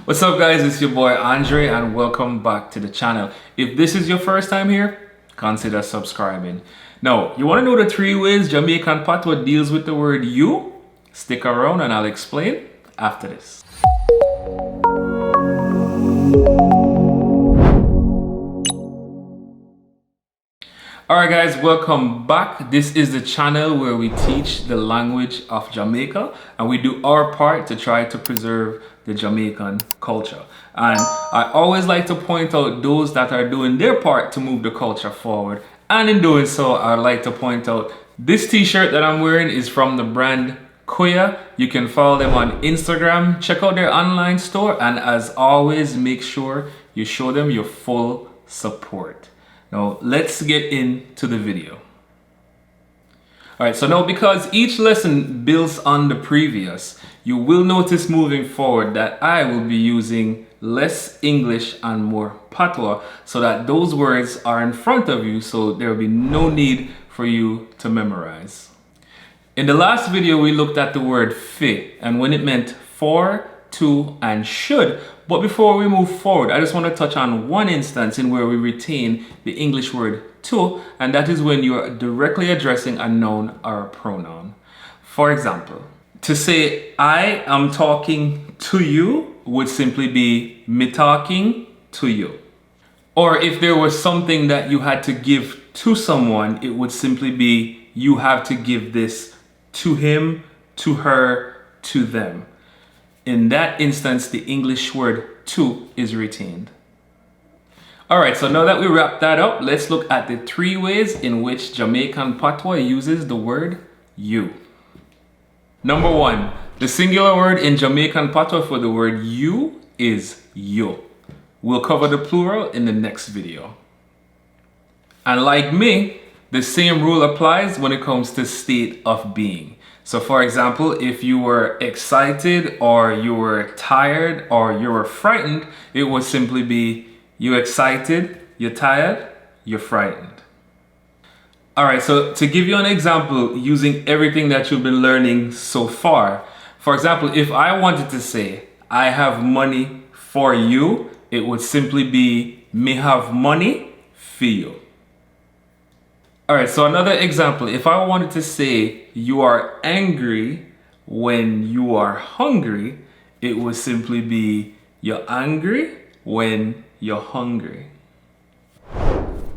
What's up guys, it's your boy Andre and welcome back to the channel. If this is your first time here, consider subscribing. Now, you want to know the 3 ways Jamaican Patois deals with the word you? Stick around and I'll explain after this. Alright guys, welcome back. This is the channel where we teach the language of Jamaica and we do our part to try to preserve the Jamaican culture. And I always like to point out those that are doing their part to move the culture forward. And in doing so, I'd like to point out this t-shirt that I'm wearing is from the brand Patwah. You can follow them on Instagram, check out their online store, and as always, make sure you show them your full support. Now, let's get into the video. Alright, so now because each lesson builds on the previous, you will notice moving forward that I will be using less English and more Patwah so that those words are in front of you, so there will be no need for you to memorize. In the last video, we looked at the word fi and when it meant for, to, and should. But before we move forward, I just want to touch on one instance in where we retain the English word to, and that is when you are directly addressing a noun or a pronoun. For example, to say I am talking to you would simply be me talking to you. Or if there was something that you had to give to someone, it would simply be you have to give this to him, to her, to them. In that instance, the English word to is retained. Alright, so now that we wrap that up, let's look at the 3 ways in which Jamaican Patois uses the word you. Number 1, the singular word in Jamaican Patois for the word you is yo. We'll cover the plural in the next video. And like me, the same rule applies when it comes to state of being. So for example, if you were excited or you were tired or you were frightened, it would simply be you excited, you're tired, you're frightened. Alright, so to give you an example using everything that you've been learning so far. For example, if I wanted to say I have money for you, it would simply be me have money for you. Alright, so another example, if I wanted to say you are angry when you are hungry, it would simply be you're angry when you're hungry.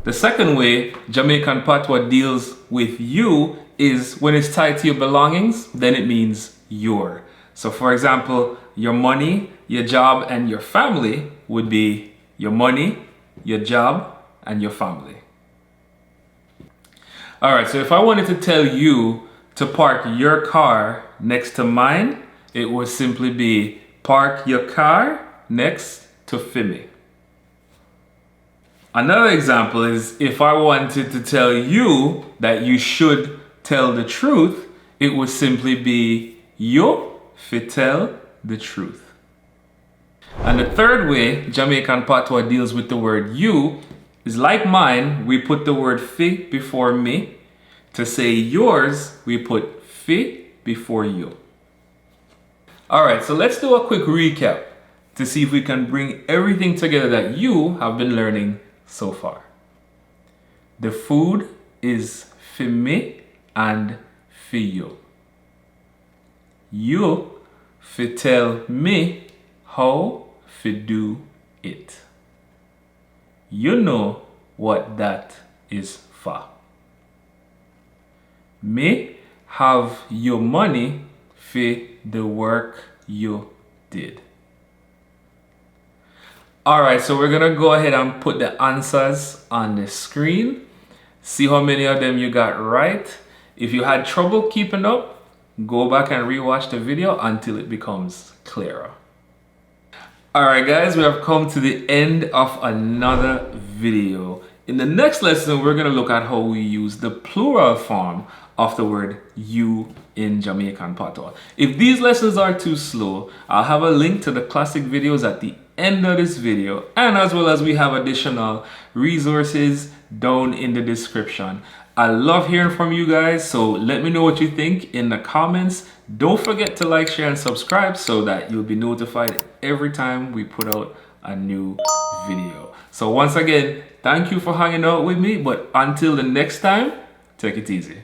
The second way Jamaican Patois deals with you is when it's tied to your belongings, then it means your. So for example, your money, your job, and your family would be your money, your job, and your family. Alright, so if I wanted to tell you to park your car next to mine, it would simply be park your car next to Fimi. Another example is if I wanted to tell you that you should tell the truth, it would simply be yo fi tell the truth. And the third way Jamaican Patois deals with the word you is like mine, we put the word fi before me. To say yours, we put fi before you. Alright, so let's do a quick recap to see if we can bring everything together that you have been learning so far. The food is fi me and fi you. You fi tell me how fi do it. You know what that is for. Me have your money for the work you did. Alright, so we're gonna go ahead and put the answers on the screen. See how many of them you got right. If you had trouble keeping up, go back and rewatch the video until it becomes clearer. Alright guys, we have come to the end of another video. In the next lesson, we're going to look at how we use the plural form of the word you in Jamaican Patois. If these lessons are too slow, I'll have a link to the classic videos at the end of this video, and as well as we have additional resources down in the description. I love hearing from you guys, so let me know what you think in the comments. Don't forget to like, share, and subscribe so that you'll be notified every time we put out a new video. So once again, thank you for hanging out with me, but until the next time, take it easy.